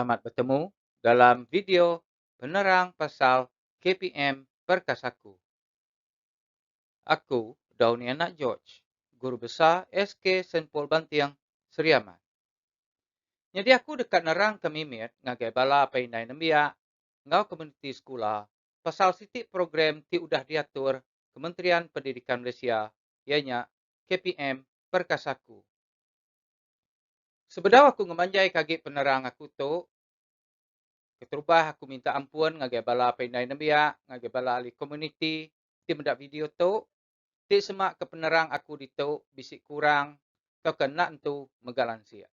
Selamat bertemu dalam video penerang pasal KPM Perkasaku. Aku, Dauniana George, Guru Besar SK Senpol Bantiang, Seriaman. Jadi aku dekat nerang kemimit ngagai bala painai nembia, ngau komuniti sekolah, pasal sitik program ti udah diatur Kementerian Pendidikan Malaysia, ianya KPM Perkasaku. Sebedau aku ngemanjai kaki penerang aku tu, keterubah aku minta ampun ngagai bala painai nembia, ngagai bala ahli komuniti, ti mendak video tu, ti semak ke penerang aku di tu, bisik kurang, kau kena tu megalan sia.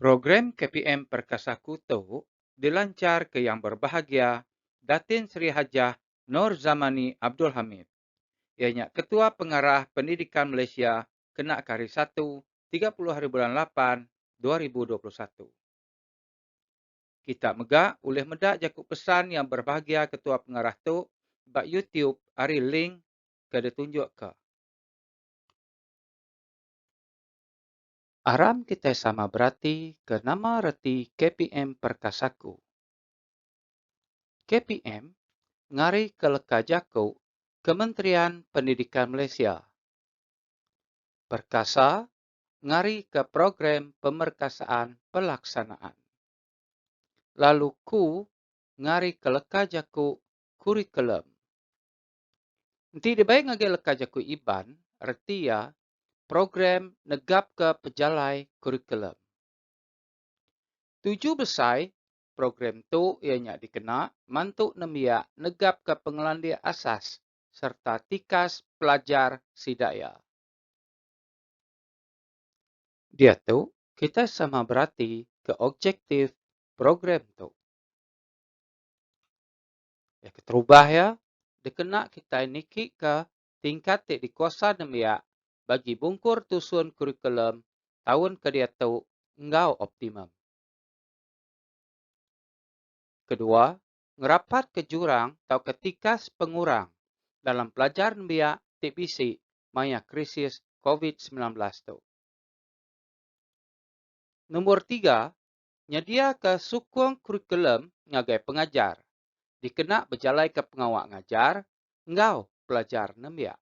Program KPM Perkasaku tu dilancar ke yang berbahagia Datin Sri Hajah Nur Zamani Abdul Hamid. Ianya Ketua Pengarah Pendidikan Malaysia kena Hari 1, 30 hari bulan 8, 2021. Kita megak oleh medak jakuk pesan yang berbahagia Ketua Pengarah tu bak YouTube hari link ke ditunjuk ke. Aram kita sama berarti ke nama reti KPM Perkasaku. KPM ngari ke leka jakuk Kementerian Pendidikan Malaysia. Perkasa ngari ke program pemerkasaan pelaksanaan. Lalu ku ngari ke leka jakuk kurikulum. Nanti dibaik ngagi leka jakuk iban, reti ya program negap ke pejalai kurikulum. Tuju besai program tu ianya dikena mantuk nembia negap ke pengelandia asas serta tikas pelajar sidaya. Dia tu kita sama berarti ke objektif program tu. Ya keterubah ya, dikena kita niki ke tingkat ti dikuasa nembia bagi bungkur tusun kurikulum tahun ke dia tu engau optimum. Kedua, ngerapat ke jurang atau ketikas pengurang dalam pelajar nembia TPC maya krisis COVID-19 tu. Nombor 3, nyedia ke sukung kurikulum ngagai pengajar. Dikena berjalai ke pengawak ngajar, engau pelajar nembia.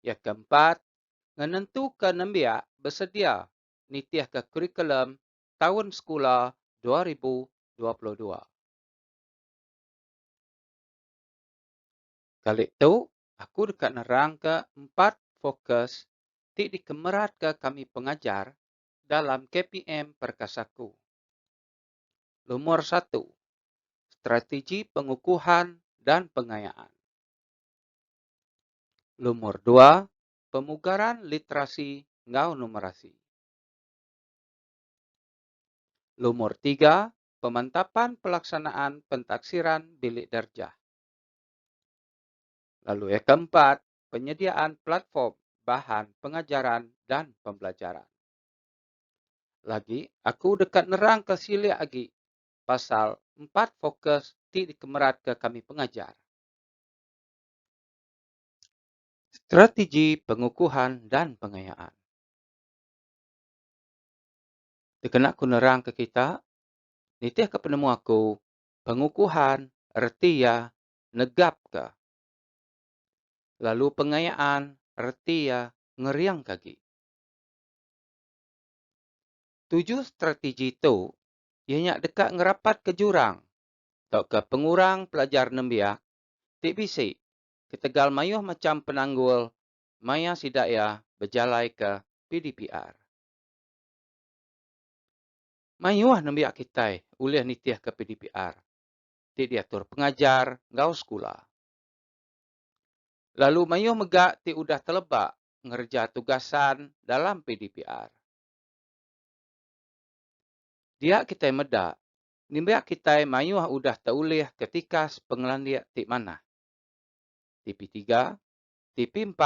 Yang keempat, menentu ke nembia bersedia nitiah ke kurikulum tahun sekolah 2022. Kali itu, aku dekat nerang ke 4 fokus ti dikemerat ke kami pengajar dalam KPM Perkasaku. Nomor 1, strategi pengukuhan dan pengayaan. Nomor 2, pemugaran literasi ngau numerasi. Nomor 3, pemantapan pelaksanaan pentaksiran bilik darjah. Lalu yang keempat, penyediaan platform bahan pengajaran dan pembelajaran. Lagi, aku dekat nerang ke sili lagi pasal 4 fokus ti dikemerat ke kami pengajar. Strategi pengukuhan dan pengayaan. Dikena aku nerang ke kita, nitiah ke penemu aku, pengukuhan, erti ya, negap ke. Lalu pengayaan, erti ya, ngeriang kaki. 7 strategi itu, ianya dekat ngerapat ke jurang, atau ke pengurang pelajar nembiak, TPC, ketegal mayuh macam penanggul, maya sidaya berjalai ke PDPR. Mayuh nembiak kita ulih nitiah ke PDPR. Ti diatur pengajar, ngau sekolah. Lalu mayuh megak ti udah terlebak ngerja tugasan dalam PDPR. Dia kita medak, nimbiak kita mayuh udah taulih ketika pengelandia ti mana. TP3, TP4,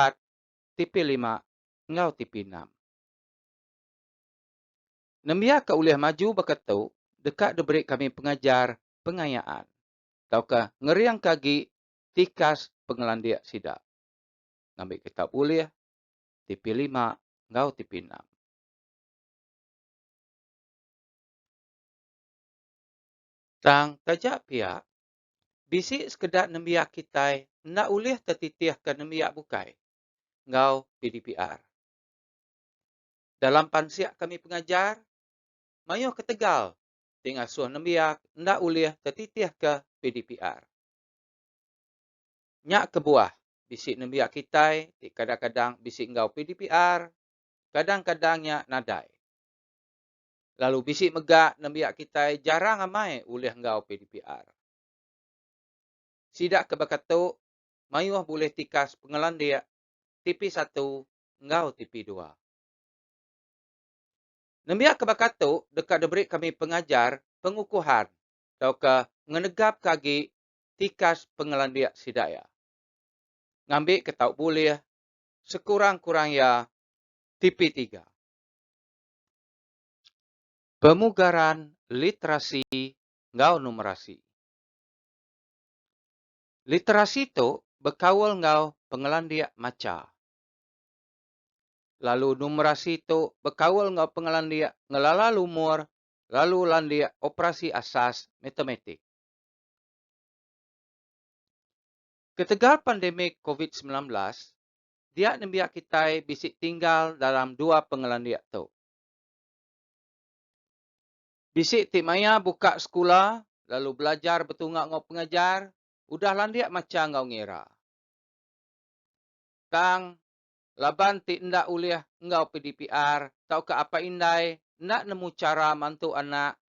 TP5, ngau TP6. Nembia ke ulih maju berkatu, dekat diberi kami pengajar pengayaan. Taukah ngeriang kagi tikas pengelandia sida. Ngambil kitab uliah, TP5, ngau TP6. Tang tajak pihak, bisi sekedar nemiak kitai, nak uliah tertitiah ke nemiak bukai, ngau PDPR. Dalam pansiak kami pengajar, mayo ke Tegal, tinggal suah nemiak, nak uliah tertitiah ke PDPR. Nyak ke buah, bisi nemiak kitai, kadang-kadang bisi ngau PDPR, kadang-kadangnya nadai. Lalu bisi megak nemiak kitai jarang amai uliah ngau PDPR. Sidak kebakatuk, mayuh boleh tikas pengelan dia TP1 ngau TP2. Nemiak kebakatuk dekat diberi kami pengajar pengukuhan atau ke ngenegap kagi tikas pengelan dia sidaya. Ngambil ketau boleh sekurang-kurang ya TP3. Pemugaran literasi ngau numerasi. Literasi tu berkawal ngau pengelandia maca. Lalu numerasi tu berkawal ngau pengelandia ngelala lumur, lalu landia operasi asas matematik. Ketegal pandemik COVID-19, dia nembiak kita bisik tinggal dalam dua pengelandia tu. Bisik ti maya buka sekolah, lalu belajar betungak ngau pengajar, udah landia maca ngau ngira. Tang laban ti ndak uliah ngau PDPR, tau ke apa indai, nak nemu cara mantu anak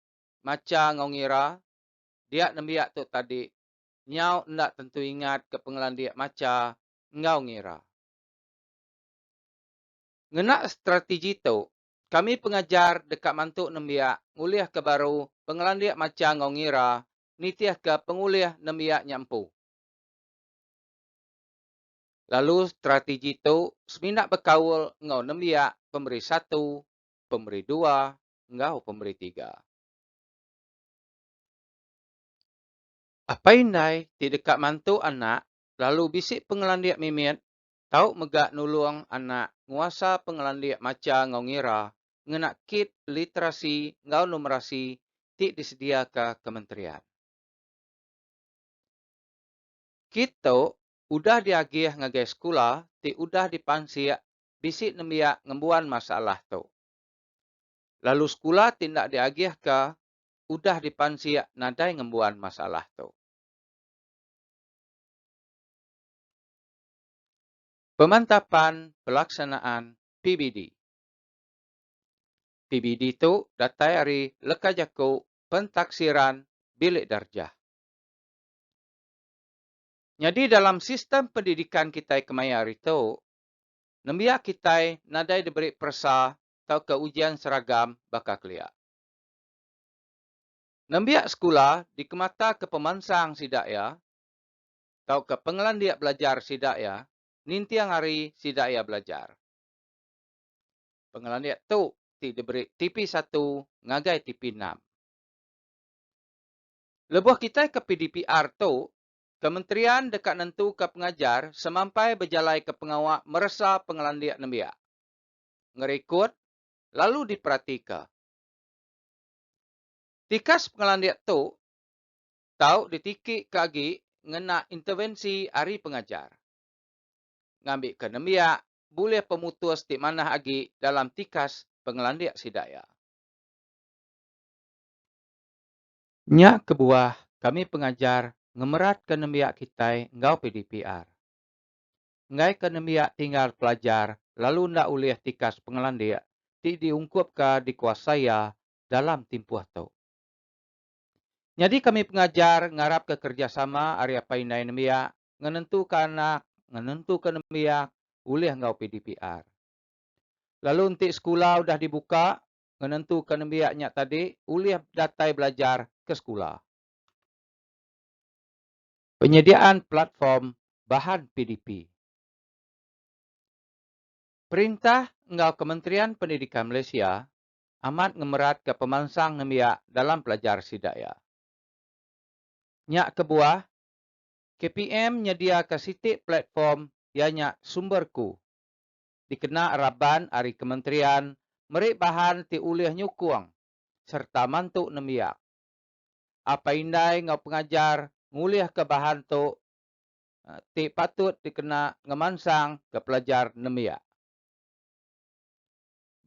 maca ngau ngira, dia nembiak tu tadi, nyau ndak tentu ingat ke pengelan dia maca ngau ngira. Ngenak strategi tu, kami pengajar dekat mantu nembiak nguliah ke baru pengelan dia maca ngau ngira, nitiah ke penguliah nembiak nyampu. Lalu strategi itu seminat berkawal ngau nembiak pemberi 1, pemberi 2, ngau pemberi 3. Apa indai di dekat mantu anak, lalu bisik pengelandiak mimit, tau megak nulung anak nguasa pengelandiak maca ngau ngira, ngenak kit literasi ngau numerasi ti disedia ke kementerian. Kita udah diagih ngagai sekolah, ti udah dipansiak bisik nembiak ngembuan masalah tu. Lalu sekolah tindak diagih ke, udah dipansiak nadai ngembuan masalah tu. Pemantapan pelaksanaan PBD. PBD tu datai hari lekajaku pentaksiran bilik darjah. Jadi dalam sistem pendidikan kita kemayar itu, nembiak kita nadai diberi persa atau ke ujian seragam bakal kelia. Nembiak sekolah dikemata ke pemansang sidaya, atau ke pengelandiak belajar sidaya, nintiang hari sidaya belajar. Pengelandiak tu diberi TP1 ngagai TP6. Lebuh kita ke PDPR tu, kementerian dekat nentu ke pengajar semampai berjalai ke pengawak meresa pengelandiak nembiak. Ngerikut, lalu diperhatikan. Tikas pengelandiak tu, tau ditikik kagi ngena intervensi hari pengajar. Ngambil ke nembiak, boleh pemutus di mana lagi dalam tikas pengelandiak sidaya. Nyak kebuah, kami pengajar ngemerat ke nembiak kita ngau PDPR. Ngai ke nembiak tinggal pelajar, lalu ndak ulih tikas pengelandiak, ti diungkup ke dikuasaya dalam timpuh tu. Jadi kami pengajar ngarap ke kerjasama area paindai nembiak, ngenentukan anak, ngenentukan nembiak, ulih ngau PDPR. Lalu untuk sekolah udah dibuka, ngenentukan nembiaknya tadi, ulih datai belajar ke sekolah. Penyediaan platform bahan PDP. Perintah ngau Kementerian Pendidikan Malaysia amat ngemerat ke pemansang nembiak dalam pelajar sidaya. Nyak kebuah, KPM nyedia ke sitik platform ianya sumberku. Dikena araban ari kementerian merik bahan ti ulih nyukuang serta mantuk nemiak. Apa indai ngau pengajar ngulih ke bahan tu ti patut dikena ngemansang ke pelajar nemiak.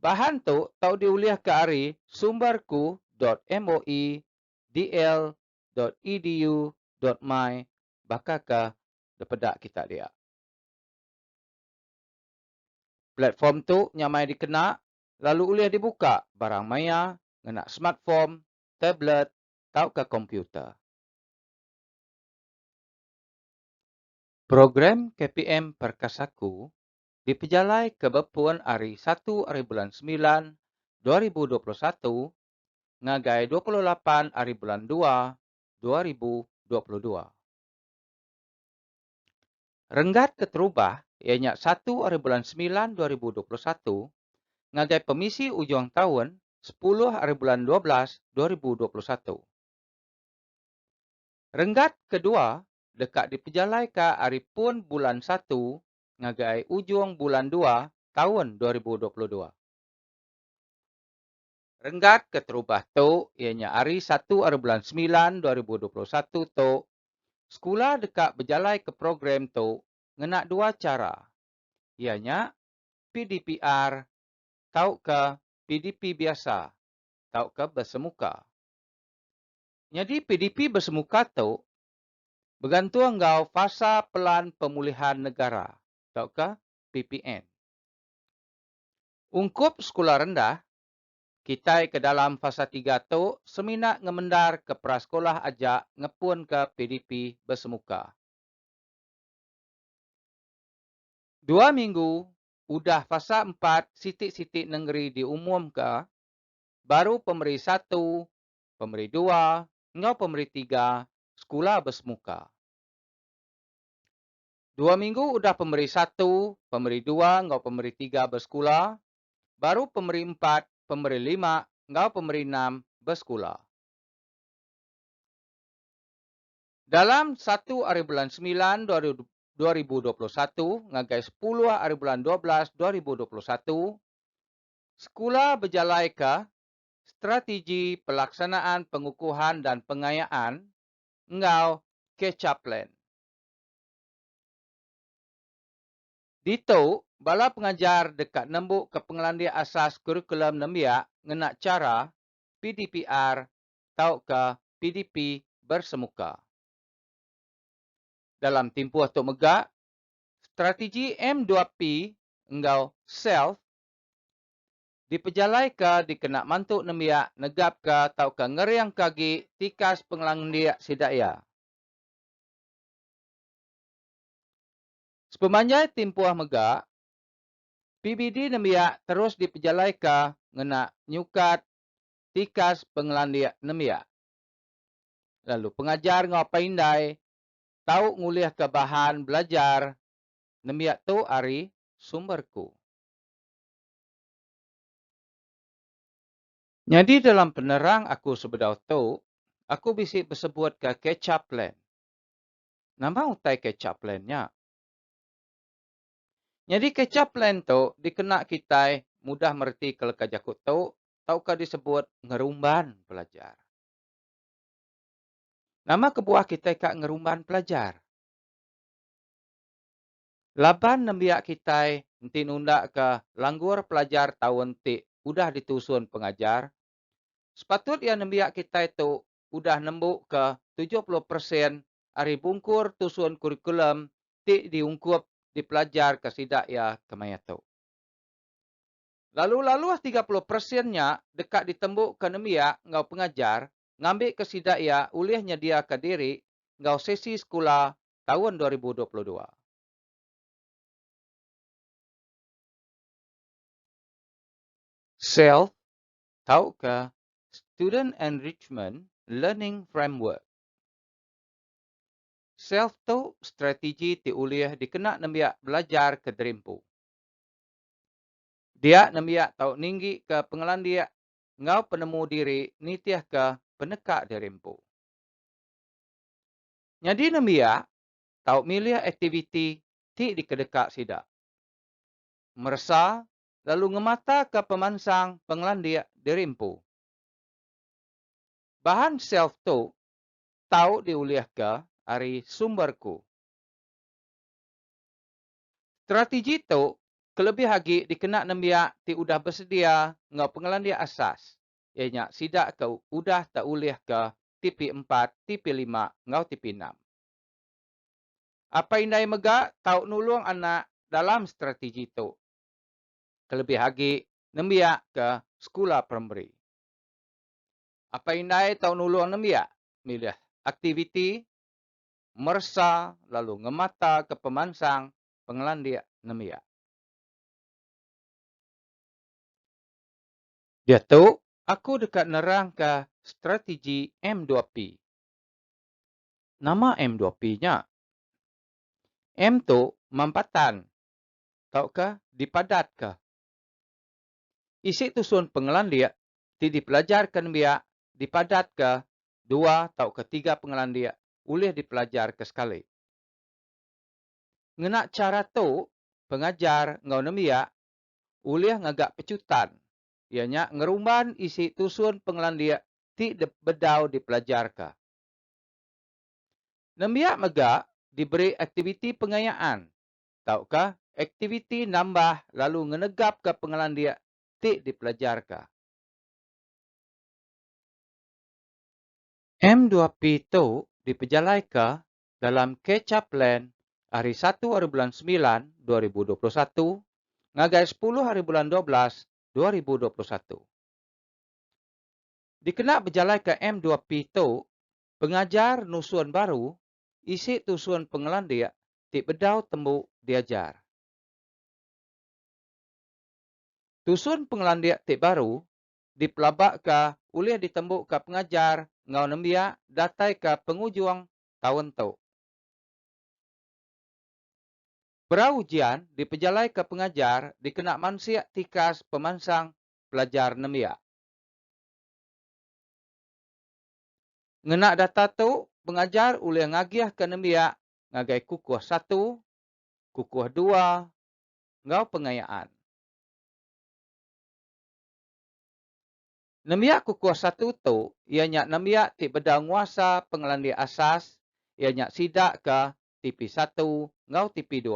Bahan tu tau diulih ke ari sumberku.moi.dl.edu.my bakaka dapedak kita dia. Platform tu nyamai dikena lalu ulih dibuka barang maya ngena smartphone, tablet tau ke komputer. Program KPM Perkasaku dipejalai ke Bepuan hari 1 hari bulan 9 2021 ngagai 28 hari bulan 2 2022. Renggat keterubah ianya 1 hari bulan 9 2021 ngagai pemisi ujung tahun 10 hari bulan 12 2021. Renggat kedua dekat dipejalai ke hari pun bulan 1 ngagai ujung bulan 2 tahun 2022. Renggat keterubah tu ianya hari 1 hari bulan 9 2021 tu sekolah dekat berjalai ke program tu ngena dua cara. Ianya PDPR tau ke PDP biasa tau ke bersemuka. Jadi PDP bersemuka tu bergantung ngau fasa pelan pemulihan negara tau ke PPN. Ungkup sekolah rendah kita ke dalam fasa 3 tu semina ngemendar ke prasekolah ajak ngepun ke PDP bersemuka. 2 minggu udah fasa 4 sitik-sitik negeri diumum ke baru pemberi 1, pemberi 2, ngau pemberi 3 sekolah bersemuka. 2 minggu udah pemberi 1, pemberi 2, ngau pemberi 3 bersekolah, baru pemberi 4, pemberi 5, ngau pemberi 6 bersekolah. Dalam 1 hari bulan 9 2021 ngagai 10 hari bulan 12 2021 sekolah berjalai ke strategi pelaksanaan pengukuhan dan pengayaan ngau catch-up plan. Dito, bala pengajar dekat nembuk ke pengelandia asas kurikulum nembia ngena cara PDPR tau ke PDP bersemuka. Dalam tempoh tu megak, strategi M2P ngau self dipejalai ke dikena mantuk nembia negap ke tau ke ngeriang kagi tikas pengelandia sidaya. Sepemanjai tempoh megak, PBD nembia terus dipejalai ke ngena nyukat tikas pengelandia nembia. Lalu pengajar ngau paindai tau ngulih ke bahan belajar nembia tu ari sumberku. Jadi dalam penerang aku sebedau tu, aku bisi bersebut ke catch-up plan. Nama utai catch-up plan-nya. Jadi catch-up plan tu dikena kita mudah merti kalau kajakut tu, tau ka disebut ngerumban pelajar. Nama kebuah kita kak ngerumban pelajar. Laban nembia kita nanti nunda ke langgur pelajar tahun ti udah ditusun pengajar. Sepatut ya nembia kita itu udah nembuk ke 70% hari bungkur tusun kurikulum ti diungkup di pelajar kesidak ya kemaya tu. Lalu 30%-nya dekat ditembuk ke nembia ngau pengajar ngambil kesidak ya ulihnya dia ke diri ngau sesi sekolah tahun 2022. Self tau ke Student Enrichment Learning Framework. Self tu strategi ti ulih dikena nembia belajar ke derimpu. Dia nembia tau ninggi ke pengelandia ngau penemu diri nitiah ke penekak derimpu. Jadi nembia tau milih aktiviti ti di kedekak sida. Mersa, lalu ngemata ke pemansang penglandia dirimpu. Bahan self tu tau diuliah ke ari sumberku. Strategi tu kelebih lagi dikena nembia ti udah bersedia ngau penglandia asas. Ianya sidak ke udah tak uliah ke tipi 4, tipi 5, ngau tipi 6. Apa indai mega tau nulung anak dalam strategi itu. Kelebih lagi nembia ke sekolah primary. Apa indai tau nulung nembia milih aktiviti mersa lalu ngemata ke pemansang penglandia nembia. Dia tu aku dekat nerang ke strategi M2P. Nama M2P-nya M tu mampatan. Tahu ke? Dipadat ke? Isi tusun penglandia ti dipelajarkan biak dipadat ke 2 atau ke 3 penglandia boleh dipelajar ke sekali. Ngenak cara tu pengajar ngau nemia boleh ngagak pecutan. Ianya ngerumban isi tusun penglandia ti bedau dipelajar ke. Nemia mega diberi aktiviti pengayaan. Tahukah aktiviti nambah lalu ngenegap ke penglandia ti dipelajar ke. M2P itu dipejalai ke dalam Catch-up Plan hari 1 hari bulan 9 2021 ngagai 10 hari bulan 12 2021. Dikena berjalai ke M2P itu pengajar nusuan baru isi tusuan pengelandia ti bedau tembuk diajar. Tusuan pengelandia ti baru dipelabak ke oleh ditembuk ke pengajar ngau nembia datai ke penghujung tahun tu. Beraujian dipejalai ke pengajar dikena mansia tikas pemansang pelajar nembia. Ngenak data tu pengajar oleh ngagiah ke nembia ngagai kukuh 1, kukuh 2, ngau pengayaan. Nembia kukuh 1 tu ianya nembia ti bedau nguasa pengelandia asas ianya sidak ke tipi 1 ngau tipi 2.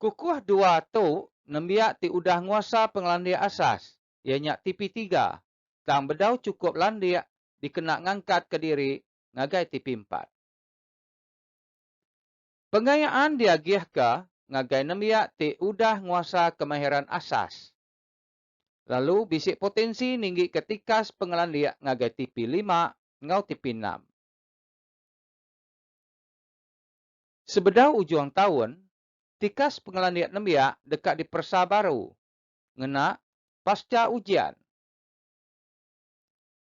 Kukuh 2 tu nembia ti udah nguasa pengelandia asas ianya tipi 3. Tang bedau cukup landia dikena ngangkat ke diri ngagai tipi 4. Pengayaan diagih ke ngagai nembia ti udah nguasa kemahiran asas. Lalu bisik potensi ninggi ketikas pengelandia ngagai tipi 5 ngau tipi 6. Sebedau ujung tahun, tikas pengelandia nembia dekat di persa baru. Ngena pasca ujian.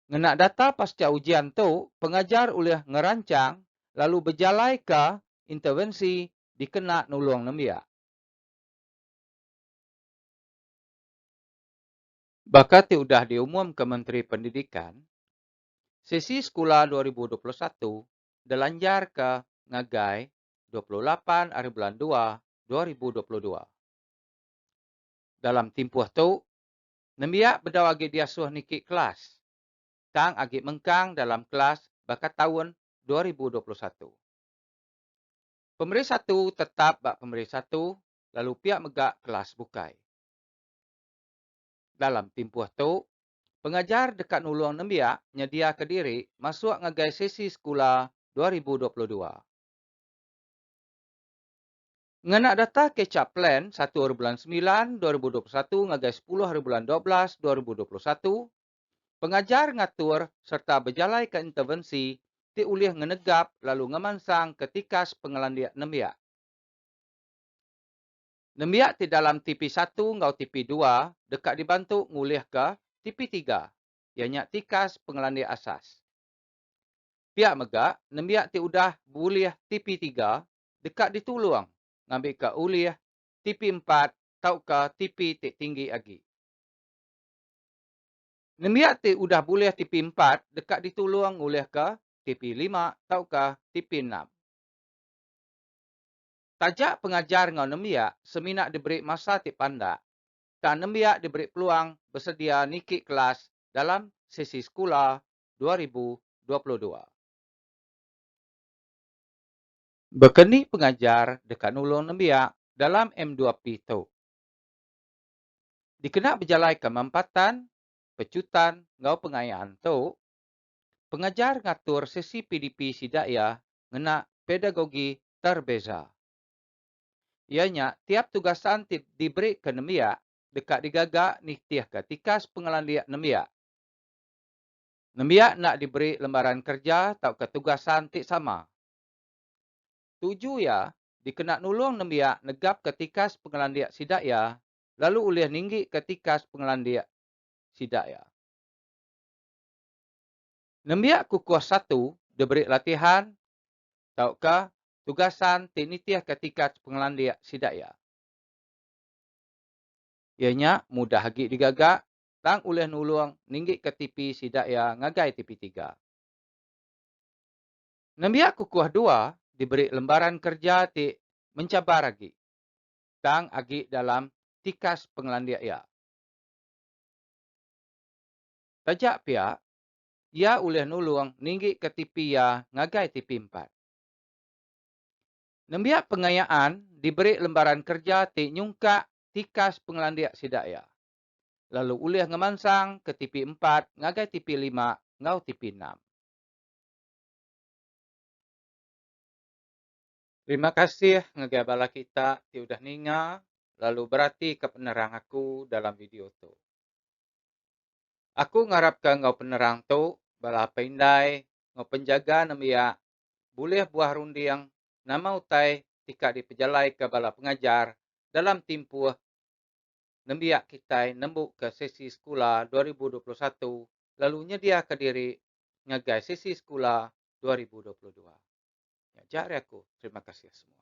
Ngena data pasca ujian tu, pengajar oleh ngerancang lalu berjalai ke intervensi dikena nulung nembia. Bakat udah diumum ke Menteri Pendidikan, sesi sekolah 2021 dilanjar ke ngagai 28 hari bulan 2 2022. Dalam tempoh tu, nembia bedau agi diasuh niki kelas. Tang agi mengkang dalam kelas bakat tahun 2021. Pemberi 1 tetap bak pemberi 1 lalu pihak megak kelas bukai. Dalam tempoh tu, pengajar dekat nulung nembia nyedia ke diri masuk ngagai sesi sekolah 2022. Ngenak data Catch-up Plan 1 hari bulan 9 2021 ngagai 10 hari bulan 12 2021, pengajar ngatur serta berjalai ke intervensi ti ulih ngenegap lalu ngemansang ketikas pengelandia nembia. Nembia ti dalam tipi 1 ngau tipi 2 dekat dibantu ngulih ke tipi 3. Ianya tikas pengelandia asas. Pihak megak, nembia ti udah bulih tipi 3 dekat ditulung ngambil ke ulih tipi 4 tau ke tipi ti tinggi lagi. Nembia ti udah bulih tipi 4 dekat ditulung ngulih ke tipi 5 tau ke tipi 6. Tajak pengajar ngau nembia seminak diberi masa ti panda. Dan nembia diberi peluang bersedia niki kelas dalam sesi sekolah 2022. Bekeni pengajar dekat nulung nembia dalam M2P tu. Dikena berjalai kemampatan, pecutan, ngau pengayaan tu, pengajar ngatur sesi PDP sidaya ngena pedagogi terbeza. Ianya tiap tugasan diberi ke nembia dekat digagak ni tiah ketikas pengelandiak nembia. Nembia nak diberi lembaran kerja atau ketugasan tik sama. Tuju ya, dikena nulung nembia negap ketikas pengelandiak sidaya, lalu ulih ninggi ketikas pengelandiak sidaya. Nembia kukuh satu diberi latihan ataukah tugasan tinitiah ketika pengelandiak sidaya. Ianya mudah hagi digagak, tang ulih nulung ninggi ke tipi sidaya ngagai tipi 3. Nembia kukuh 2 diberi lembaran kerja ti mencabar lagi. Tang agi dalam tikas pengelandiak ia. Tajak pihak, ia ulih nulung ninggi ke tipi ia ngagai tipi 4. Nembia pengayaan diberi lembaran kerja ti nyungka tikas pengelandiak sidaya. Lalu ulih ngemansang ke tipi 4, ngagai tipi 5, ngau tipi 6. Terima kasih ngagai bala kita ti udah ninga, lalu berarti ke penerang aku dalam video tu. Aku ngarap ke ngau penerang tu, bala pendai, ngau penjaga nembia, boleh buah rundi yang nama utai tika dipejalai ke bala pengajar dalam timpuh nembia kita nembuk ke sesi sekolah 2021 lalu nyedia ke diri ngagai sesi sekolah 2022. Ya, jari aku. Terima kasih semua.